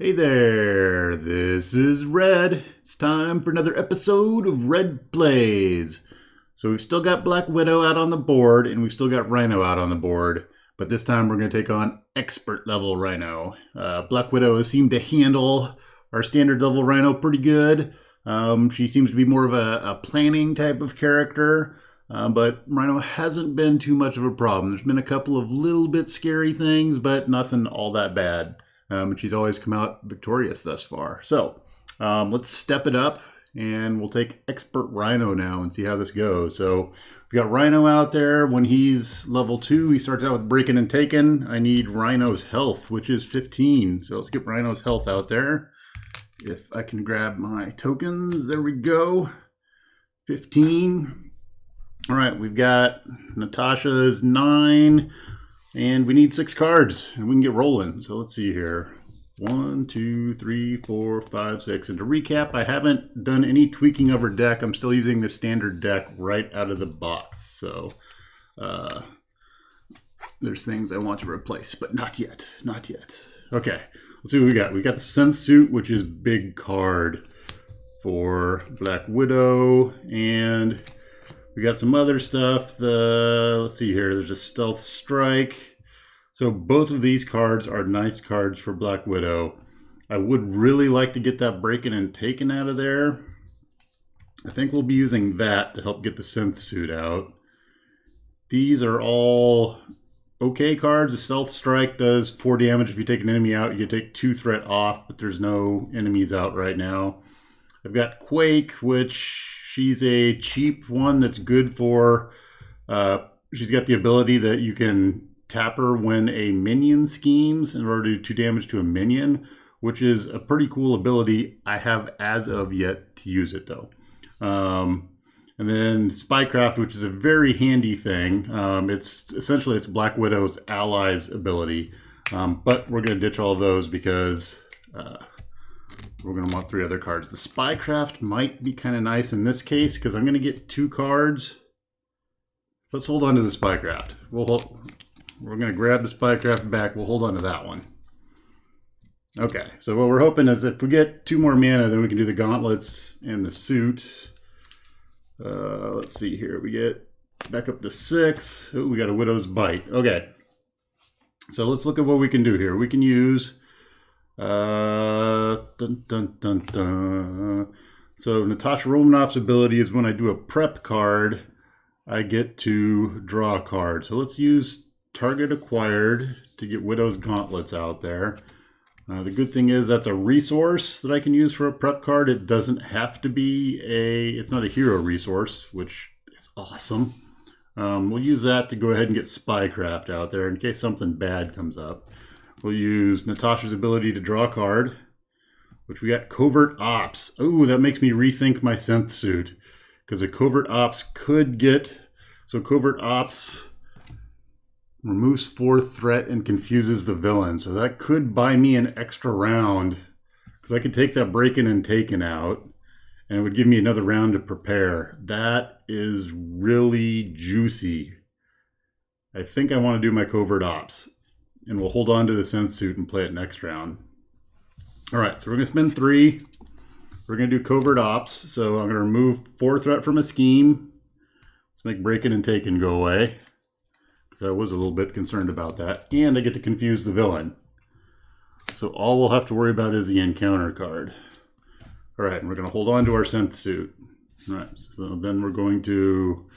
Hey there, this is Red. It's time for another episode of Red Plays. So we've still got Black Widow out on the board, and we've still got Rhino out on the board. But this time we're going to take on expert level Rhino. Black Widow has seemed to handle our standard level Rhino pretty good. She seems to be more of a planning type of character. But Rhino hasn't been too much of a problem. There's been a couple of little bit scary things, but nothing all that bad. And she's always come out victorious thus far. So let's step it up, and we'll take Expert Rhino now and see how this goes. So we got Rhino out there. When he's level 2, he starts out with Breaking and Taken. I need Rhino's health, which is 15. So let's get Rhino's health out there. If I can grab my tokens, there we go. 15. All right, we've got Natasha's 9. And we need 6 cards, and we can get rolling. So let's see here. 1, 2, 3, 4, 5, 6. And to recap, I haven't done any tweaking of her deck. I'm still using the standard deck right out of the box. So there's things I want to replace, but not yet. Not yet. Okay, let's see what we got. We got the Synth Suit, which is big card for Black Widow, and we got some other stuff. Let's see here. There's a Stealth Strike. So both of these cards are nice cards for Black Widow. I would really like to get that Breaking and Taken out of there. I think we'll be using that to help get the Synth Suit out. These are all okay cards. The Stealth Strike does 4 damage. If you take an enemy out, you can take 2 threat off, but there's no enemies out right now. I've got Quake, which she's a cheap one that's good for, she's got the ability that you can tap her when a minion schemes in order to do 2 damage to a minion, which is a pretty cool ability. I have as of yet to use it though. And then Spycraft, which is a very handy thing. It's essentially Black Widow's allies ability, but we're going to ditch all of those because we're going to want 3 other cards. The Spycraft might be kind of nice in this case because I'm going to get 2 cards. Let's hold on to the Spycraft. We're going to grab the Spycraft back. We'll hold on to that one. Okay, so what we're hoping is if we get 2 more mana, then we can do the gauntlets and the suit. Let's see here. We get back up to 6. Oh, we got a Widow's Bite. Okay, so let's look at what we can do here. We can use... dun, dun, dun, dun. So Natasha Romanoff's ability is when I do a prep card, I get to draw a card. So let's use Target Acquired to get Widow's Gauntlets out there. The good thing is that's a resource that I can use for a prep card. It doesn't have to be it's not a hero resource, which is awesome. We'll use that to go ahead and get Spycraft out there in case something bad comes up. We'll use Natasha's ability to draw a card, which we got Covert Ops. Oh, that makes me rethink my Synth Suit, because a Covert Ops could get... So Covert Ops removes 4 threat and confuses the villain. So that could buy me an extra round, because I could take that Breaking and Taken out, and it would give me another round to prepare. That is really juicy. I think I want to do my Covert Ops. And we'll hold on to the Synth Suit and play it next round. All right, so we're going to spend 3. We're going to do Covert Ops. So I'm going to remove 4 threat from a scheme. Let's make Breaking and Taken go away. So I was a little bit concerned about that. And I get to confuse the villain. So all we'll have to worry about is the encounter card. All right, and we're going to hold on to our Synth Suit. All right, so then we're going to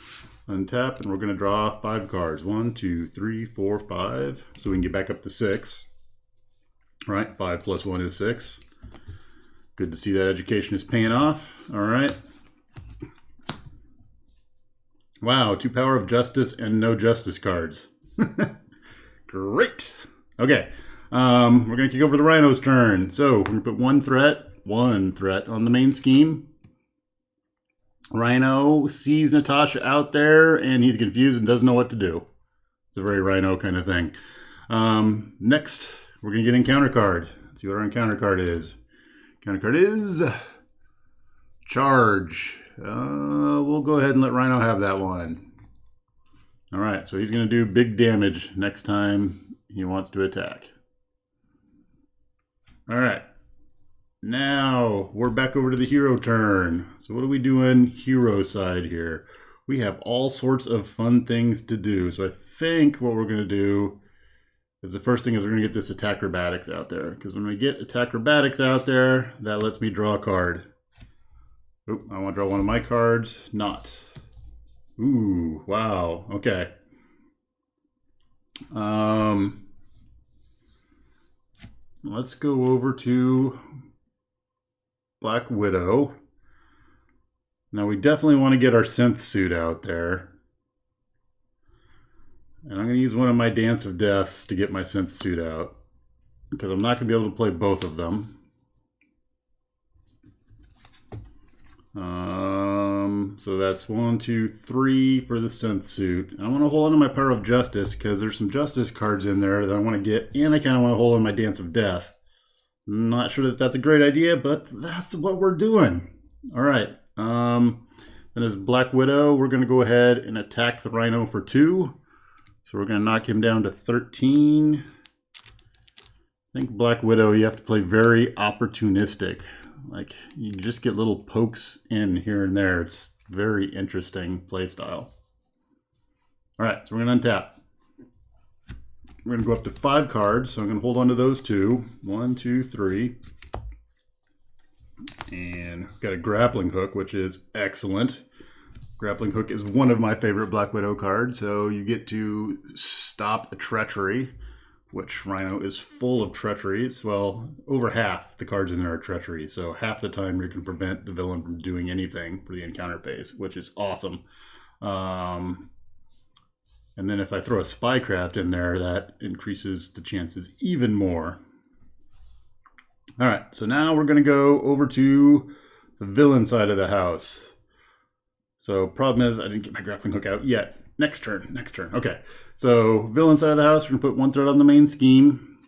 untap, and we're going to draw 5 cards. 1, 2, 3, 4, 5. So we can get back up to 6. All right, 5 plus 1 is 6. Good to see that education is paying off. All right. Wow, 2 Power of Justice and no Justice cards. Great. Okay, we're going to kick over the Rhino's turn. So we're going to put 1 threat on the main scheme. Rhino sees Natasha out there, and he's confused and doesn't know what to do. It's a very Rhino kind of thing. Next, we're going to get encounter card. Let's see what our encounter card is. Encounter card is Charge. We'll go ahead and let Rhino have that one. All right, so he's going to do big damage next time he wants to attack. All right, Now we're back over to the hero turn. So what are we doing hero side here? We have all sorts of fun things to do. So I think what we're going to do is the first thing is we're going to get this acrobatics out there. Because when we get acrobatics out there, that lets me draw a card. Oh, I want to draw one of my cards. Not. Ooh, wow. Okay. Let's go over to Black Widow. Now we definitely want to get our synth suit out there. And I'm going to use one of my Dance of Deaths to get my synth suit out. Because I'm not going to be able to play both of them. So that's 1, 2, 3 for the synth suit. I want to hold on to my Power of Justice because there's some Justice cards in there that I want to get, and I kind of want to hold on my Dance of Death. I'm not sure that that's a great idea, but that's what we're doing. All right. Then as Black Widow, we're going to go ahead and attack the Rhino for 2. So we're going to knock him down to 13. I think Black Widow, you have to play very opportunistic. Like, you just get little pokes in here and there. It's very interesting play style. All right, so we're going to untap. We're going to go up to 5 cards, so I'm going to hold on to those 2. 1, 2, 3. And we've got a grappling hook, which is excellent. Grappling hook is one of my favorite Black Widow cards, so you get to stop a treachery, which Rhino is full of treacheries. Well, over half the cards in there are treachery, so half the time you can prevent the villain from doing anything for the encounter phase, which is awesome. And then if I throw a spycraft in there, that increases the chances even more. All right, so now we're going to go over to the villain side of the house. So problem is I didn't get my grappling hook out yet. Next turn. Okay, so villain side of the house, we're going to put 1 threat on the main scheme.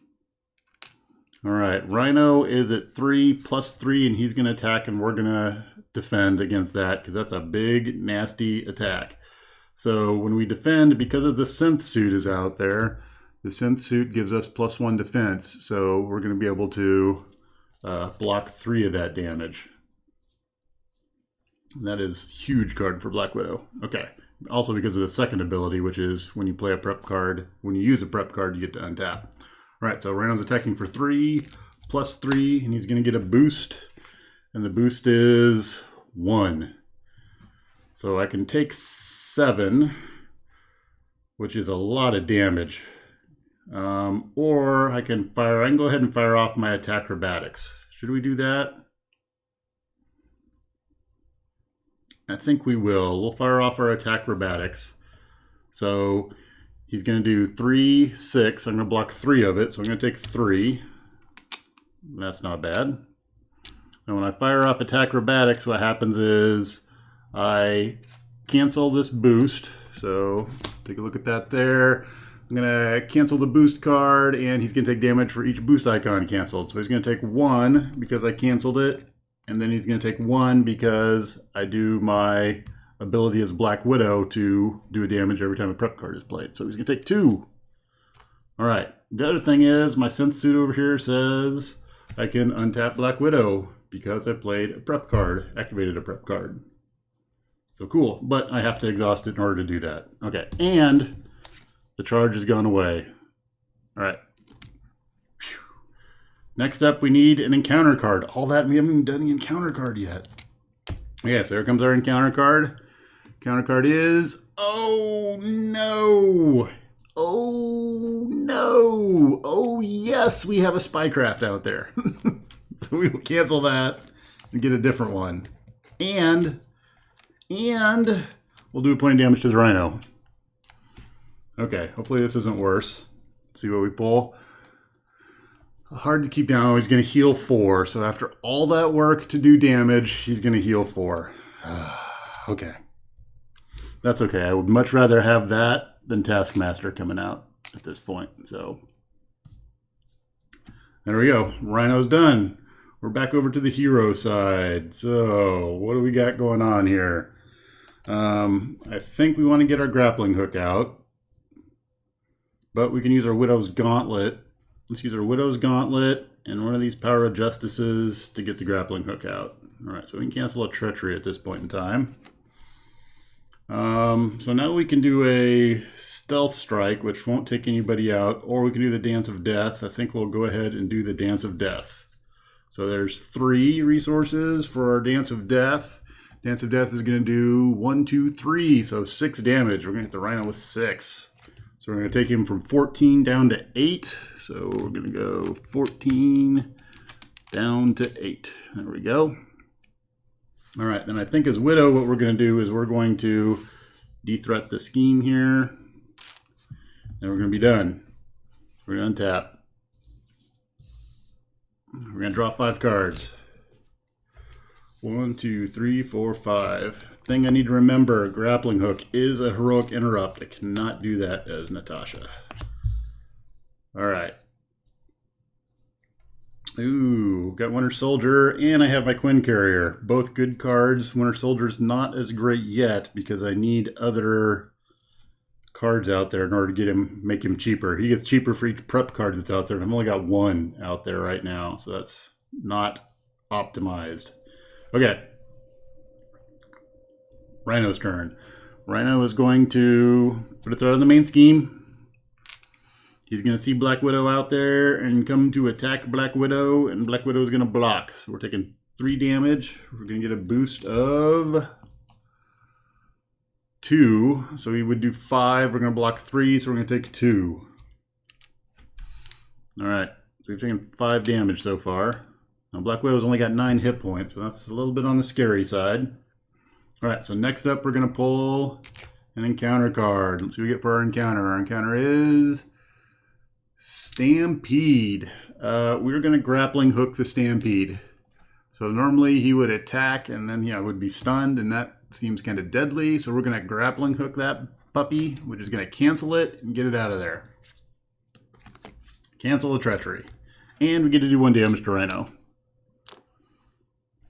All right, Rhino is at 3 plus 3, and he's going to attack, and we're going to defend against that because that's a big, nasty attack. So when we defend, because of the synth suit is out there, the synth suit gives us +1 defense. So we're going to be able to block 3 of that damage. And that is a huge card for Black Widow. Okay. Also because of the second ability, which is when you play a prep card, when you use a prep card, you get to untap. All right, so Rhino's attacking for 3 plus 3, and he's going to get a boost. And the boost is 1. So I can take 7, which is a lot of damage. Or I can go ahead and fire off my acrobatics. Should we do that? I think we will. We'll fire off our acrobatics. So he's going to do 3, 6. I'm going to block 3 of it. So I'm going to take 3. That's not bad. And when I fire off acrobatics, what happens is I cancel this boost. So take a look at that there. I'm going to cancel the boost card, and he's going to take damage for each boost icon canceled. So he's going to take 1 because I canceled it. And then he's going to take 1 because I do my ability as Black Widow to do a damage every time a prep card is played. So he's going to take 2. All right. The other thing is my synth suit over here says I can untap Black Widow because I played a prep card, activated a prep card. So cool. But I have to exhaust it in order to do that. Okay. And the charge has gone away. All right. Next up, we need an encounter card. All that, we haven't even done the encounter card yet. Okay, so here comes our encounter card. Encounter card is, oh no! Oh no! Oh yes, we have a spycraft out there. So we will cancel that and get a different one. And we'll do a point of damage to the Rhino. Okay, hopefully this isn't worse. Let's see what we pull. Hard to keep down. He's going to heal 4. So after all that work to do damage, he's going to heal 4. Okay. That's okay. I would much rather have that than Taskmaster coming out at this point. So there we go. Rhino's done. We're back over to the hero side. So what do we got going on here? I think we want to get our grappling hook out. But we can use our Widow's Gauntlet. Let's use our Widow's Gauntlet and one of these Power of Justices to get the grappling hook out. All right, so we can cancel a treachery at this point in time. So now we can do a stealth strike, which won't take anybody out, or we can do the Dance of Death. I think we'll go ahead and do the Dance of Death. So there's 3 resources for our Dance of Death. Dance of Death is going to do 1, 2, 3, so 6 damage. We're going to hit the Rhino with 6. So we're going to take him from 14 down to 8. So we're going to go 14 down to 8. There we go. All right, then I think as Widow, what we're going to do is we're going to de-threat the scheme here. And we're going to be done. We're going to untap. We're going to draw 5 cards. 1, 2, 3, 4, 5. Thing I need to remember, grappling hook is a heroic interrupt. I cannot do that as Natasha. All right. Ooh, got Winter Soldier, and I have my Quinn Carrier. Both good cards. Winter Soldier's not as great yet because I need other cards out there in order to get him, make him cheaper. He gets cheaper for each prep card that's out there. I've only got 1 out there right now, so that's not optimized. Okay. Rhino's turn. Rhino is going to put a threat on the main scheme. He's going to see Black Widow out there and come to attack Black Widow, and Black Widow is going to block. So we're taking 3 damage. We're going to get a boost of 2. So he would do 5. We're going to block 3, so we're going to take 2. All right. So we've taken 5 damage so far. Now Black Widow's only got 9 hit points, so that's a little bit on the scary side. All right, so next up we're going to pull an encounter card. Let's see what we get for our encounter. Our encounter is Stampede. We're going to grappling hook the Stampede. So normally he would attack and then would be stunned, and that seems kind of deadly. So we're going to grappling hook that puppy, which is going to cancel it and get it out of there. Cancel the treachery. And we get to do 1 damage to Rhino.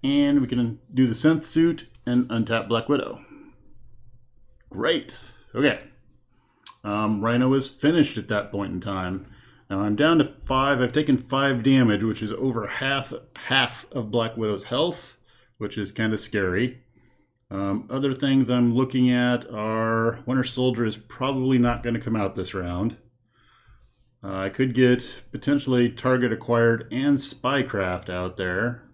And we can do the synth suit and untap Black Widow. Great. Okay. Rhino is finished at that point in time. Now I'm down to 5. I've taken 5 damage, which is over half of Black Widow's health, which is kind of scary. Other things I'm looking at are Winter Soldier is probably not going to come out this round. I could get potentially Target Acquired and Spycraft out there.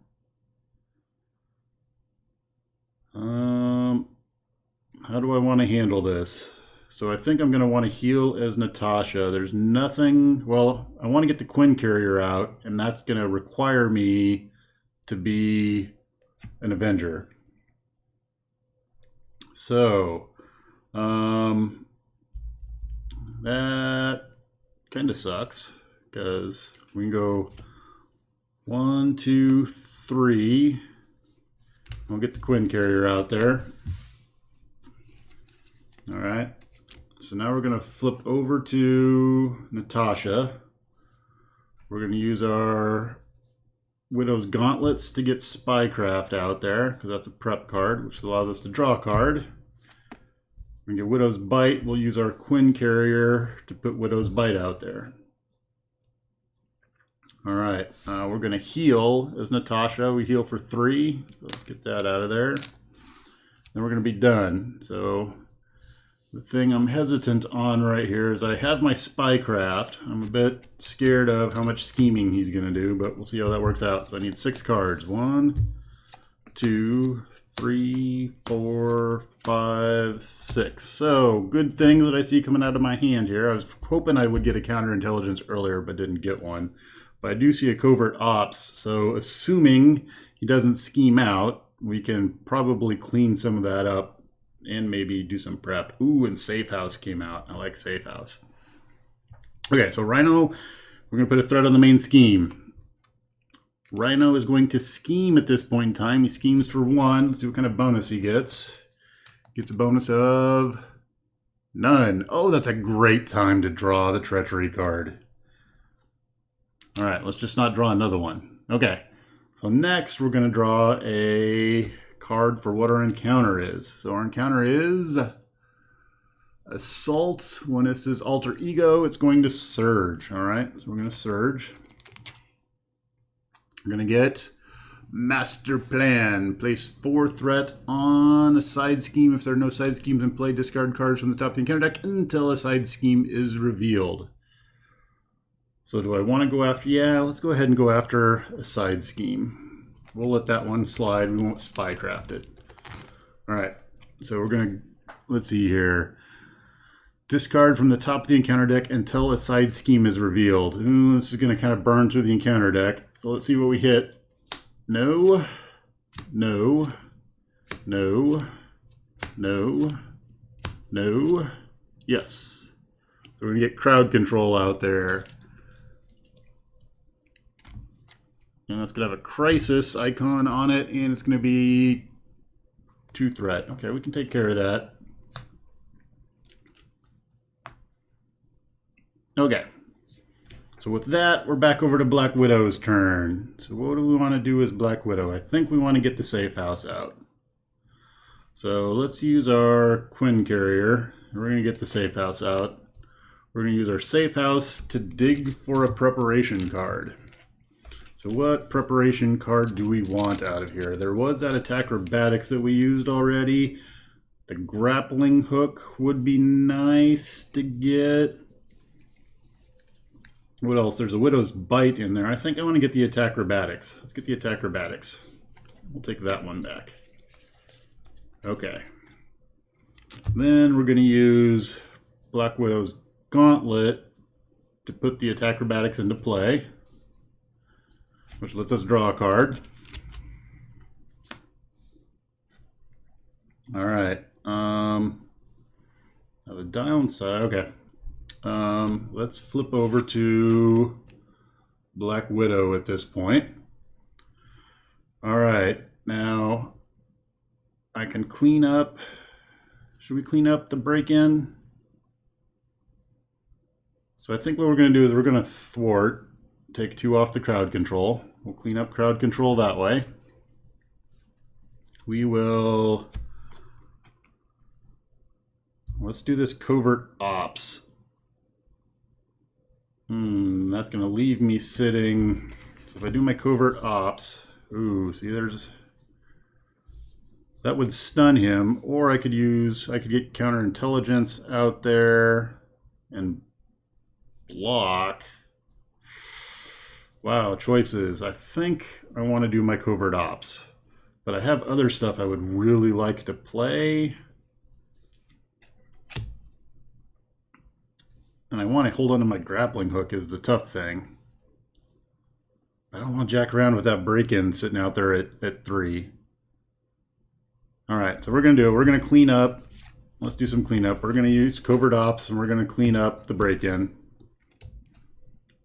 How do I want to handle this? So I think I'm going to want to heal as Natasha. There's nothing... Well, I want to get the Quinn Carrier out, and that's going to require me to be an Avenger. So, that kind of sucks, because we can go 1, 2, 3... We'll get the Quinn Carrier out there. All right. So now we're going to flip over to Natasha. We're going to use our Widow's Gauntlets to get Spycraft out there, because that's a prep card, which allows us to draw a card. We get Widow's Bite. We'll use our Quinn Carrier to put Widow's Bite out there. All right, we're going to heal as Natasha. We heal for 3, so let's get that out of there. Then we're going to be done. So the thing I'm hesitant on right here is I have my Spycraft. I'm a bit scared of how much scheming he's going to do, but we'll see how that works out. So I need 6 cards. 1, 2, 3, 4, 5, 6. So good things that I see coming out of my hand here. I was hoping I would get a counterintelligence earlier, but didn't get one. But I do see a Covert Ops, so assuming he doesn't scheme out, we can probably clean some of that up and maybe do some prep. Ooh, and Safe House came out. I like Safe House. Okay, so Rhino, we're going to put a threat on the main scheme. Rhino is going to scheme at this point in time. He schemes for 1. Let's see what kind of bonus he gets. Gets a bonus of none. Oh, that's a great time to draw the treachery card. All right, let's just not draw another one. Okay, so next we're going to draw a card for what our encounter is. So our encounter is Assault. When it says Alter Ego, it's going to Surge. All right, so we're going to Surge. We're going to get Master Plan. Place 4 threat on a side scheme. If there are no side schemes in play, discard cards from the top of the encounter deck until a side scheme is revealed. So do I want to go after... Yeah, let's go ahead and go after a side scheme. We'll let that one slide. We won't spycraft it. All right. So we're going to... Let's see here. Discard from the top of the encounter deck until a side scheme is revealed. Ooh, this is going to kind of burn through the encounter deck. So let's see what we hit. No. No. No. No. No. Yes. So we're going to get crowd control out there. And that's going to have a crisis icon on it, and it's going to be 2 threat. Okay, we can take care of that. Okay. So with that, we're back over to Black Widow's turn. So what do we want to do as Black Widow? I think we want to get the safe house out. So let's use our Quinn carrier. We're going to get the safe house out. We're going to use our safe house to dig for a preparation card. So what preparation card do we want out of here? There was that attack acrobatics that we used already. The grappling hook would be nice to get. What else? There's a Widow's Bite in there. I think I want to get the attack acrobatics. Let's get the attack acrobatics. We'll take that one back. Okay. Then we're going to use Black Widow's Gauntlet to put the attack acrobatics into play, which lets us draw a card. All right. Now the downside, okay. Let's flip over to Black Widow at this point. All right. Now I can clean up. Should we clean up the break-in? So I think what we're going to do is we're going to thwart, take 2 off the crowd control. We'll clean up crowd control that way. We will... Let's do this Covert Ops. That's going to leave me sitting... So if I do my Covert Ops... Ooh, see there's... That would stun him, or I could get counterintelligence out there and block. Wow, choices. I think I want to do my Covert Ops, but I have other stuff I would really like to play. And I want to hold on to my grappling hook is the tough thing. I don't want to jack around with that break-in sitting out there at 3. All right, so we're going to do it. We're going to clean up. Let's do some cleanup. We're going to use Covert Ops, and we're going to clean up the break-in.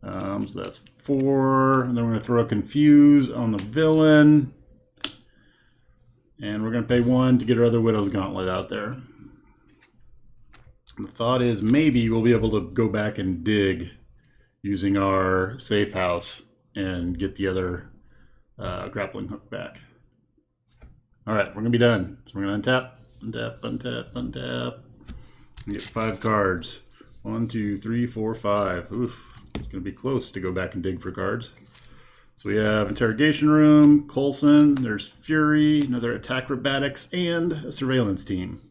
So that's 4. And then we're going to throw a Confuse on the villain. And we're going to pay 1 to get our other Widow's Gauntlet out there. The thought is maybe we'll be able to go back and dig using our safe house and get the other grappling hook back. All right, we're going to be done. So we're going to untap, untap, untap, untap. And get 5 cards. 1, 2, 3, 4, 5. Oof, it's going to be close to go back and dig for cards. So we have Interrogation Room, Coulson, there's Fury, another attack acrobatics, and a surveillance team.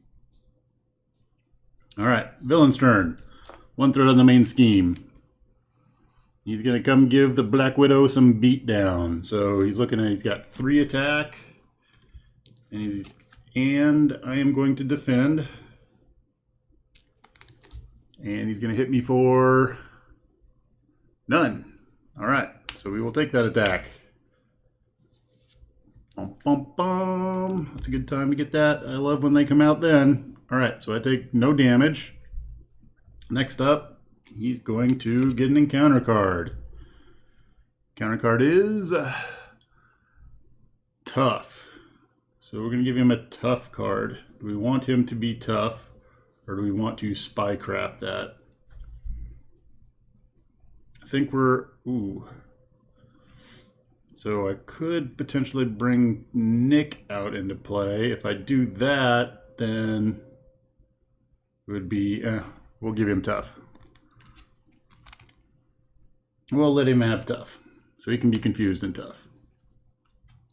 All right, villain's turn. 1 threat on the main scheme. He's going to come give the Black Widow some beatdown. So he's got 3 attack. And I am going to defend. And he's going to hit me for none. All right, so we will take that attack. Bum, bum, bum. That's a good time to get that. I love when they come out then. All right, so I take no damage. Next up, he's going to get an encounter card. Counter card is tough. So we're going to give him a tough card. Do we want him to be tough, or do we want to spycraft that? I think we're... Ooh. So I could potentially bring Nick out into play. If I do that, then it would be... we'll give him tough. We'll let him have tough, so he can be confused and tough.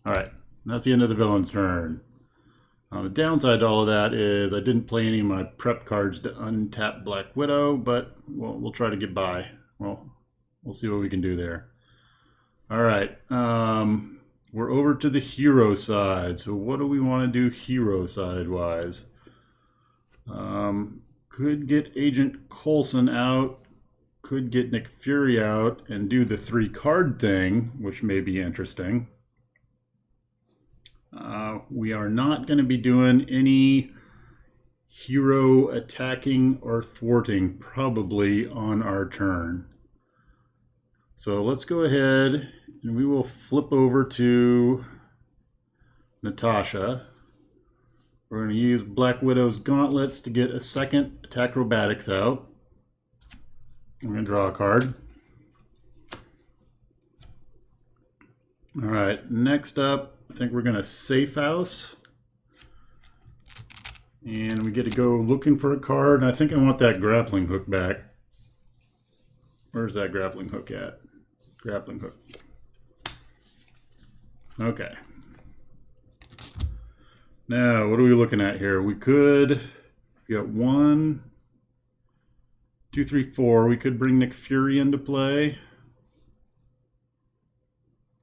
Alright, that's the end of the villain's turn. The downside to all of that is I didn't play any of my prep cards to untap Black Widow, but we'll try to get by. Well, we'll see what we can do there. Alright, we're over to the hero side. So what do we want to do hero side-wise? Could get Agent Coulson out. Could get Nick Fury out and do the 3-card thing, which may be interesting. We are not going to be doing any hero attacking or thwarting probably on our turn. So let's go ahead and we will flip over to Natasha. We're going to use Black Widow's gauntlets to get a second attack acrobatics out. I'm going to draw a card. All right, next up, I think we're going to safe house. And we get to go looking for a card. And I think I want that grappling hook back. Where's that grappling hook at? Grappling hook. Okay. Now, what are we looking at here? We got 1, 2, 3, 4. We could bring Nick Fury into play.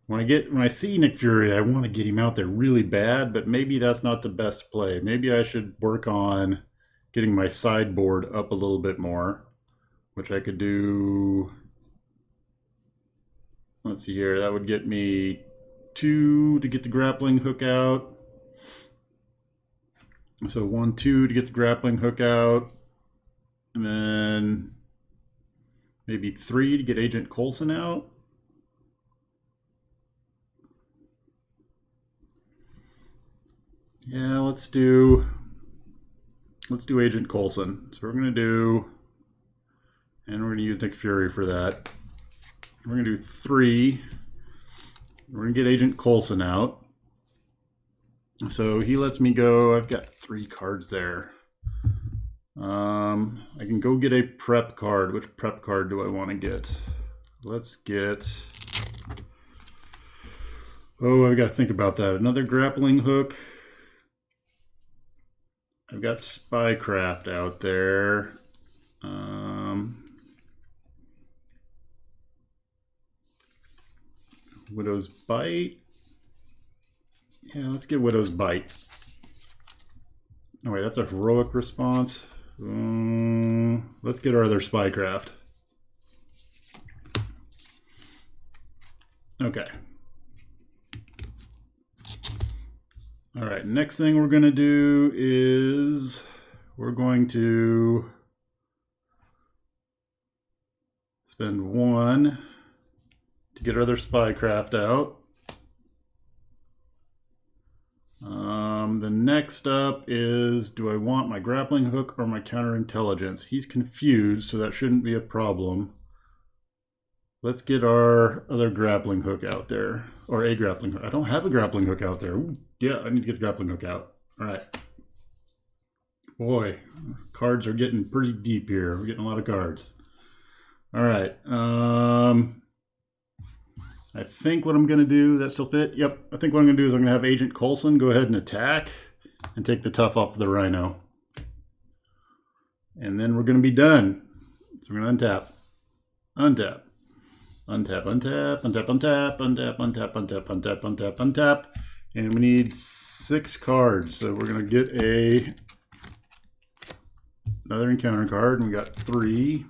When I see Nick Fury, I want to get him out there really bad, but maybe that's not the best play. Maybe I should work on getting my sideboard up a little bit more, which I could do. Let's see here. That would get me 2 to get the grappling hook out. So 1, 2 to get the grappling hook out. And then maybe 3 to get Agent Coulson out. Yeah, let's do Agent Coulson. So we're going to do, and we're going to use Nick Fury for that. We're going to do 3. We're going to get Agent Coulson out. So he lets me go. I've got 3 cards there. I can go get a prep card. Which prep card do I want to get? Let's get... Oh, I've got to think about that. Another grappling hook. I've got Spycraft out there. Widow's Bite. Yeah, let's get Widow's Bite. Oh wait, that's a heroic response. Let's get our other Spycraft. Okay. All right, next thing we're going to do is we're going to spend 1 to get our other Spycraft out. The next up is, do I want my grappling hook or my counterintelligence? He's confused, so that shouldn't be a problem. Let's get our other grappling hook out there, or a grappling hook. I don't have a grappling hook out there. Ooh, yeah, I need to get the grappling hook out. All right. Boy, cards are getting pretty deep here. We're getting a lot of cards. All right. I think what I'm going to do, that still fit? Yep. I think what I'm going to do is I'm going to have Agent Coulson go ahead and attack and take the tough off the Rhino. And then we're going to be done. So we're going to untap. Untap. Untap, untap, untap, untap, untap, untap, untap, untap, untap, untap. And we need 6 cards. So we're going to get another encounter card. And we got 3.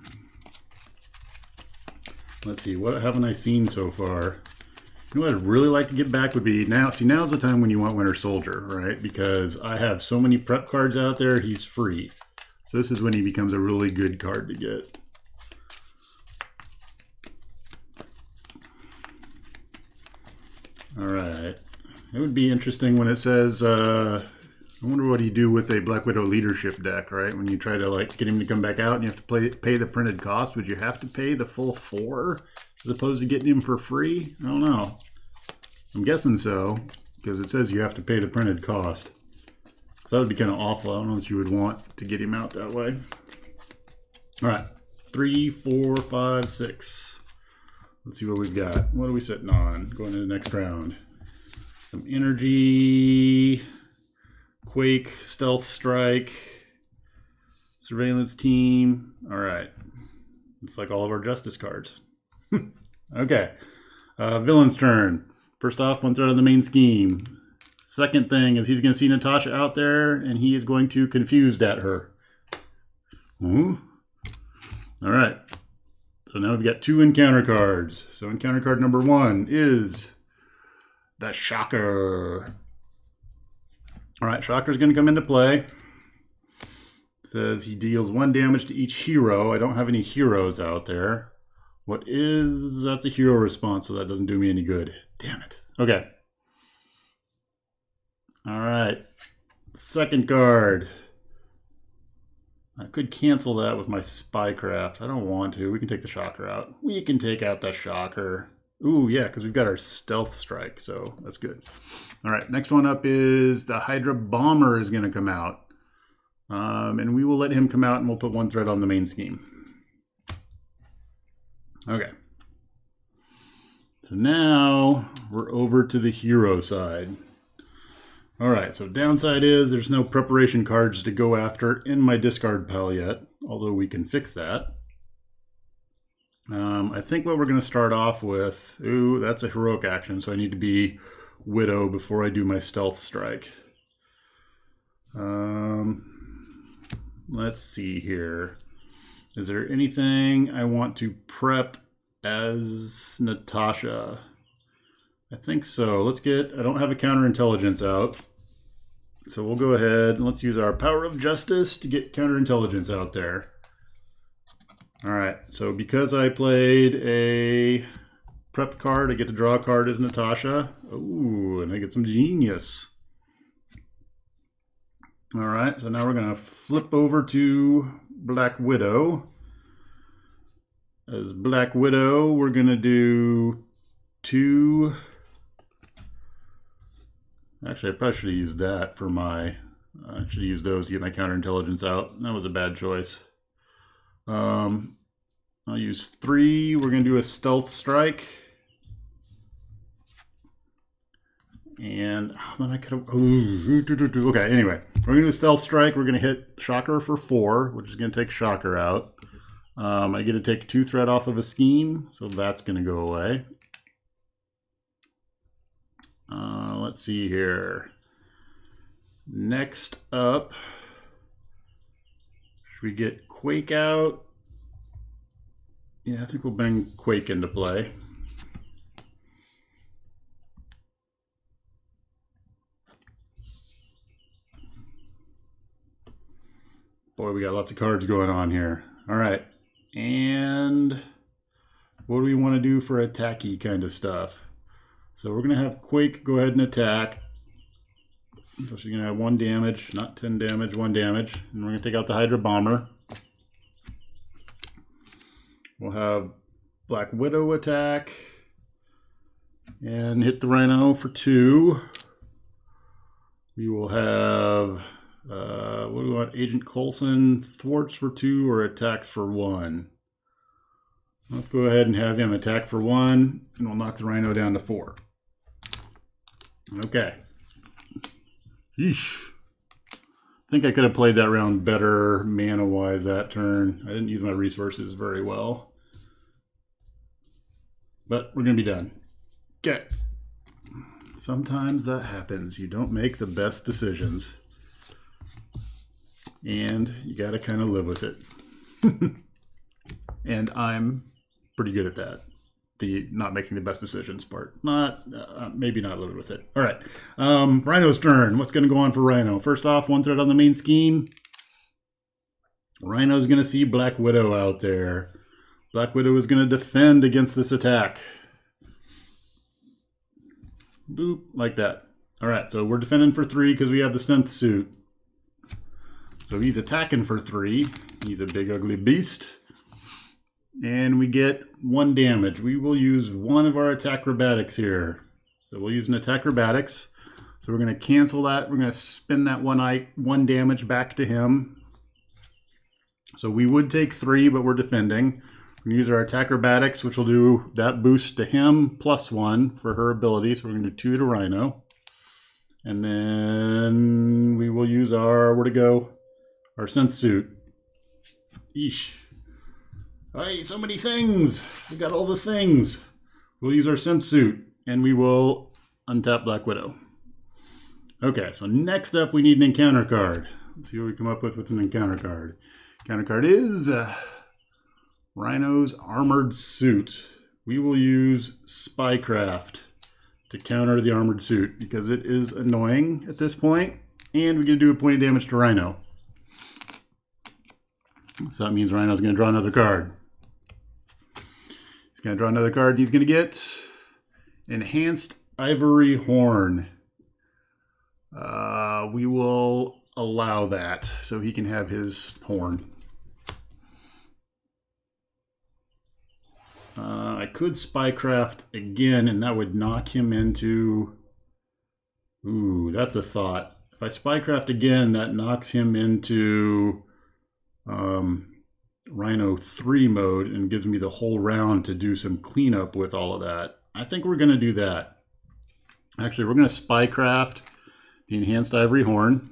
Let's see, what haven't I seen so far? You know what I'd really like to get back would be now. See, now's the time when you want Winter Soldier, right? Because I have so many prep cards out there, he's free. So this is when he becomes a really good card to get. All right. It would be interesting when it says, I wonder what he'd do with a Black Widow leadership deck, right? When you try to like get him to come back out and you have to pay the printed cost, would you have to pay the full 4 as opposed to getting him for free? I don't know. I'm guessing so, because it says you have to pay the printed cost. So that would be kind of awful. I don't know what you would want to get him out that way. All right, 3, 4, 5, 6. Let's see what we've got. What are we sitting on going into the next round? Some energy, Quake, stealth strike, surveillance team. All right. It's like all of our justice cards. Okay. Villain's turn. First off, one threat on the main scheme. Second thing is he's going to see Natasha out there, and he is going to confused at her. Ooh. All right. So now we've got 2 encounter cards. So encounter card number 1 is the Shocker. All right, Shocker's going to come into play. It says he deals 1 damage to each hero. I don't have any heroes out there. That's a hero response, so that doesn't do me any good. Damn it. Okay. All right. Second card. I could cancel that with my Spycraft. I don't want to. We can take the Shocker out. We can take out the Shocker. Ooh, yeah, because we've got our Stealth Strike, so that's good. All right, next one up is the Hydra Bomber is going to come out. And we will let him come out, and we'll put 1 threat on the main scheme. Okay. So now we're over to the hero side. All right, so downside is there's no preparation cards to go after in my discard pile yet, although we can fix that. I think what we're going to start off with, ooh, that's a heroic action, so I need to be Widow before I do my Stealth Strike. Let's see here. Is there anything I want to prep as Natasha? I think so. I don't have a counterintelligence out. So we'll go ahead and let's use our Power of Justice to get counterintelligence out there. All right, so because I played a prep card, I get to draw a card as Natasha. Ooh, and I get some genius. All right, so now we're going to flip over to Black Widow. As Black Widow, we're going to do 2... Actually, I probably should have used that for my... I should have used those to get my counterintelligence out. That was a bad choice. I'll use 3. We're going to do a Stealth Strike. And then I could have... Okay, anyway. We're going to do a Stealth Strike. We're going to hit Shocker for 4, which is going to take Shocker out. I get to take 2 threat off of a scheme, so that's going to go away. Let's see here. Next up, should we get Quake out? Yeah, I think we'll bring Quake into play. Boy, we got lots of cards going on here. All right. And what do we want to do for attacky kind of stuff? So we're going to have Quake go ahead and attack. So she's going to have 1 damage, not 10 damage, 1 damage. And we're going to take out the Hydra Bomber. We'll have Black Widow attack. And hit the Rhino for 2. We will have, what do we want? Agent Coulson, thwarts for 2 or attacks for 1. Let's go ahead and have him attack for 1, and we'll knock the Rhino down to 4. Okay. Yeesh. I think I could have played that round better mana-wise that turn. I didn't use my resources very well. But we're going to be done. Okay. Sometimes that happens. You don't make the best decisions. And you got to kind of live with it. And I'm pretty good at that. The not making the best decisions part. Maybe not living with it. All right. Rhino's turn. What's going to go on for Rhino? First off, 1 threat on the main scheme. Rhino's going to see Black Widow out there. Black Widow is going to defend against this attack. Boop, like that. All right, so we're defending for 3 because we have the synth suit. So he's attacking for 3. He's a big ugly beast. And we get 1 damage. We will use 1 of our attack acrobatics here. So we'll use an attack acrobatics. So we're going to cancel that. We're going to spin that 1 damage back to him. So we would take 3, but we're defending. We're going to use our attack acrobatics, which will do that boost to him plus 1 for her ability. So we're going to do 2 to Rhino. And then we will use our, where to go? Our synth suit. Eesh. Hey, so many things. We got all the things. We'll use our synth suit and we will untap Black Widow. Okay, so next up we need an encounter card. Let's see what we come up with an encounter card. Encounter card is Rhino's armored suit. We will use Spycraft to counter the armored suit because it is annoying at this point, and we can do a point of damage to Rhino. So that means Rhino's going to draw another card. He's going to draw another card, and he's going to get Enhanced Ivory Horn. We will allow that so he can have his horn. I could Spycraft again, and that would knock him into... Ooh, that's a thought. If I Spycraft again, that knocks him into Rhino 3 mode and gives me the whole round to do some cleanup with all of that. I think we're going to do that. Actually, we're going to Spycraft the Enhanced Ivory Horn.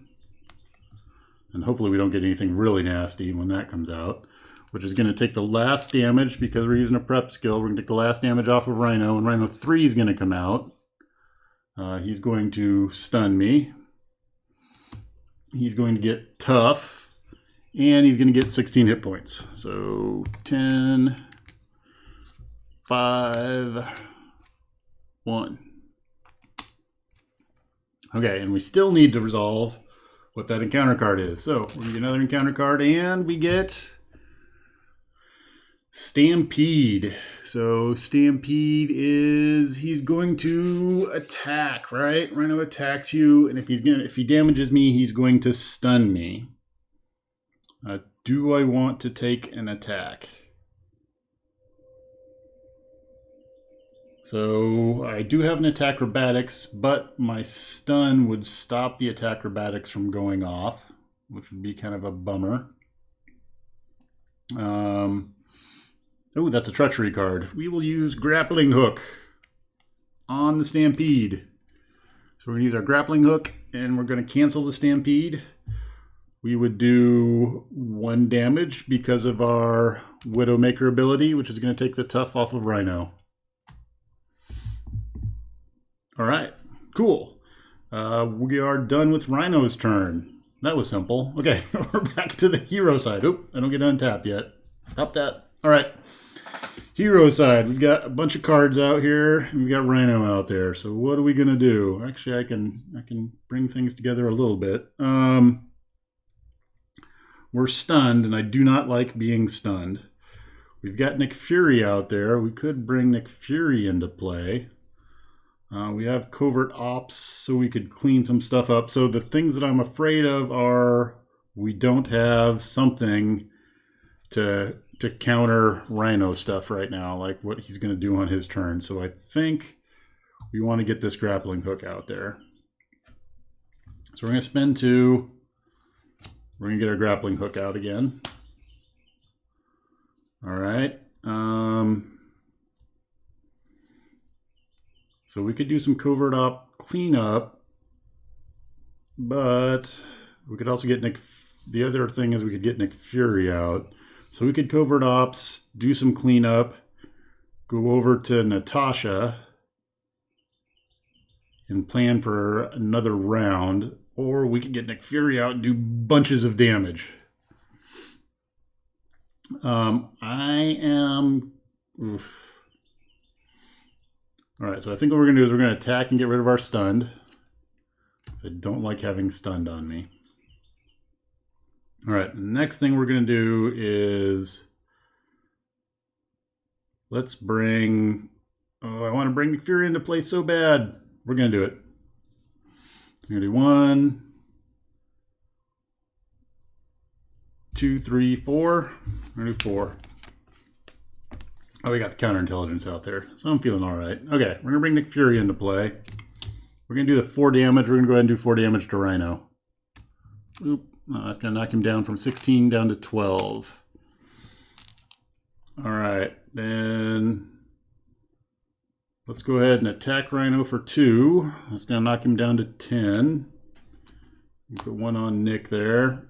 And hopefully we don't get anything really nasty when that comes out. Which is going to take the last damage because we're using a prep skill. We're going to take the last damage off of Rhino, and Rhino 3 is going to come out. He's going to stun me. He's going to get tough, and he's going to get 16 hit points. So 10, 5, 1. Okay, and we still need to resolve what that encounter card is. So we're going to get another encounter card, and we get Stampede. So Stampede is, he's going to attack, right? Rhino attacks you, and if he damages me, he's going to stun me. Do I want to take an attack? So I do have an attack acrobatics, but my stun would stop the attack acrobatics from going off, which would be kind of a bummer. Oh, that's a treachery card. We will use Grappling Hook on the Stampede. So we're going to use our Grappling Hook, and we're going to cancel the Stampede. We would do 1 damage because of our Widowmaker ability, which is going to take the tough off of Rhino. All right, cool. We are done with Rhino's turn. That was simple. Okay, we're back to the hero side. Oop, I don't get untapped yet. Stop that. All right. Hero side, we've got a bunch of cards out here, and we've got Rhino out there. So what are we gonna do? Actually, I can bring things together a little bit. We're stunned, and I do not like being stunned. We've got Nick Fury out there. We could bring Nick Fury into play. We have Covert Ops, so we could clean some stuff up. So the things that I'm afraid of are we don't have something to counter Rhino stuff right now, like what he's going to do on his turn. So I think we want to get this Grappling Hook out there. So we're going to spend 2. We're going to get our Grappling Hook out again. All right. So we could do some Covert Op cleanup, but we could also get the other thing is we could get Nick Fury out. So we could Covert Ops, do some cleanup, go over to Natasha, and plan for another round. Or we could get Nick Fury out and do bunches of damage. Alright, so I think what we're going to do is we're going to attack and get rid of our stunned. I don't like having stunned on me. Alright, the next thing we're going to do is let's bring... Oh, I want to bring Nick Fury into play so bad. We're going to do it. I'm going to do 1, 2, 3, 4. I'm going to do 4. Oh, we got the counterintelligence out there, so I'm feeling all right. Okay, we're going to bring Nick Fury into play. We're going to do the 4 damage. We're going to go ahead and do 4 damage to Rhino. Oop. Oh, that's going to knock him down from 16 down to 12. All right, then Let's go ahead and attack Rhino for 2. That's going to knock him down to 10. Put 1 on Nick there.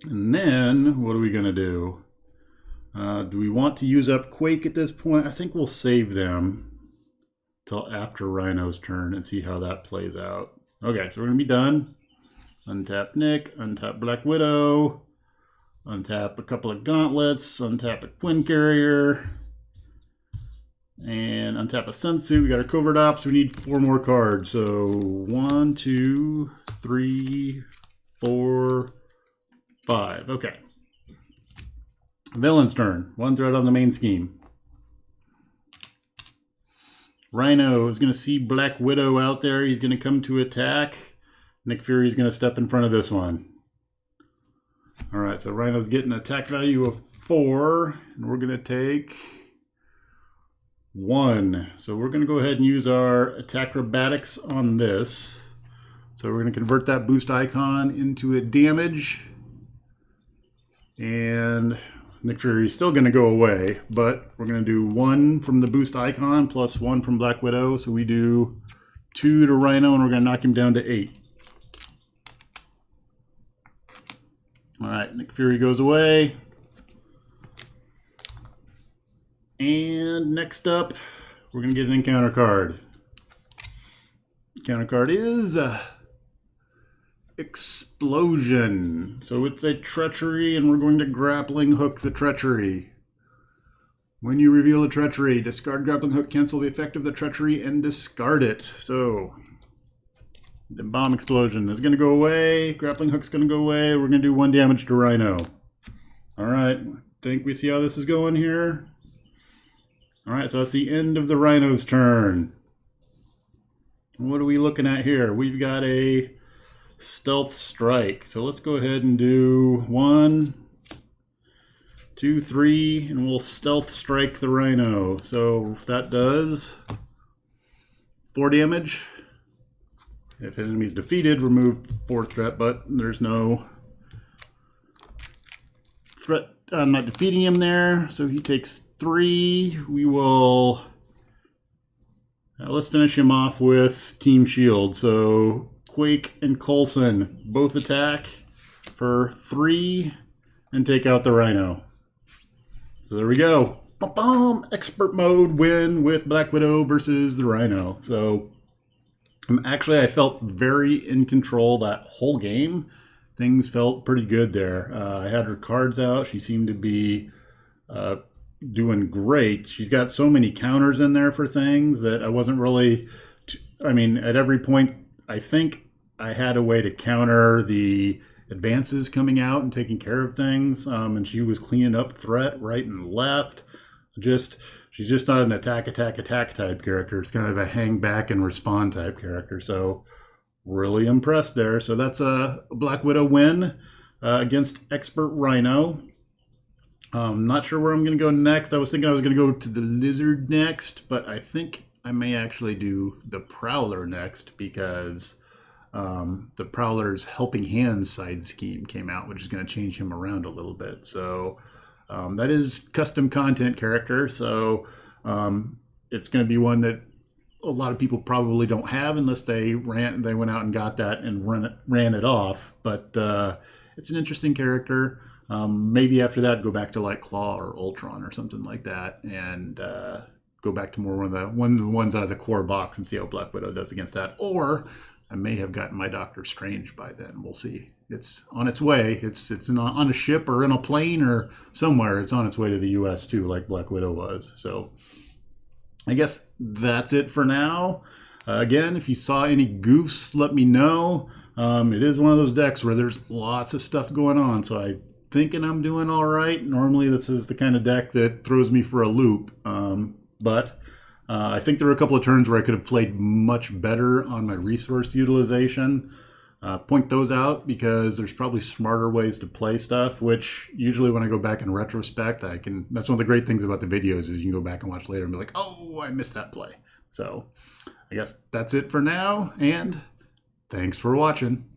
And then, what are we going to do? Do we want to use up Quake at this point? I think we'll save them till after Rhino's turn and see how that plays out. Okay, so we're going to be done. Untap Nick, untap Black Widow, untap a couple of gauntlets, untap a Twin Carrier, and untap a Sunsuit. We got our Covert Ops. We need 4 more cards. So 1, 2, 3, 4, 5. Okay. Villain's turn. 1 threat on the main scheme. Rhino is going to see Black Widow out there. He's going to come to attack. Nick Fury is going to step in front of this one. All right, so Rhino's getting an attack value of 4, and we're going to take 1. So we're going to go ahead and use our attack acrobatics on this. So we're going to convert that boost icon into a damage. And Nick Fury is still going to go away, but we're going to do 1 from the boost icon plus 1 from Black Widow. So we do 2 to Rhino, and we're going to knock him down to 8. All right, Nick Fury goes away. And next up, we're going to get an encounter card. Encounter card is Explosion. So it's a treachery, and we're going to grappling hook the treachery. When you reveal a treachery, discard grappling hook, cancel the effect of the treachery, and discard it. So the bomb explosion is going to go away. Grappling hook's going to go away. We're going to do 1 damage to Rhino. All right, I think we see how this is going here. All right, so that's the end of the Rhino's turn. What are we looking at here? We've got a stealth strike. So let's go ahead and do 1, 2, 3, and we'll stealth strike the Rhino. So that does 4 damage. If an enemy is defeated, remove 4 threat, but there's no threat. I'm not defeating him there, so he takes 3. We will... let's finish him off with Team Shield. So Quake and Coulson both attack for 3 and take out the Rhino. So there we go. Ba-bam! Expert mode win with Black Widow versus the Rhino. So actually I felt very in control that whole game. Things felt pretty good there. I had her cards out. She seemed to be doing great. She's got so many counters in there for things that I wasn't really... I mean, at every point, I think I had a way to counter the advances coming out and taking care of things. And she was cleaning up threat right and left. She's just not an attack type character. It's kind of a hang back and respond type character. So really impressed there. So that's a Black Widow win against Expert Rhino. Not sure where I'm going to go next. I was thinking I was going to go to the Lizard next, but I think I may actually do the Prowler next because the Prowler's Helping Hands side scheme came out, which is going to change him around a little bit. So that is custom content character. So it's going to be one that a lot of people probably don't have unless they went out and got that and ran it off. But it's an interesting character. Maybe after that, go back to like Claw or Ultron or something like that, and go back to more one of the ones out of the core box and see how Black Widow does against that. Or I may have gotten my Doctor Strange by then. We'll see. It's on its way. It's on a ship or in a plane or somewhere. It's on its way to the U.S. too, like Black Widow was. So I guess that's it for now. Again, if you saw any goofs, let me know. It is one of those decks where there's lots of stuff going on, so I thinking I'm doing all right. Normally this is the kind of deck that throws me for a loop, but I think there were a couple of turns where I could have played much better on my resource utilization. Point those out because there's probably smarter ways to play stuff, which usually when I go back in retrospect, that's one of the great things about the videos is you can go back and watch later and be like, oh, I missed that play. So I guess that's it for now, and thanks for watching.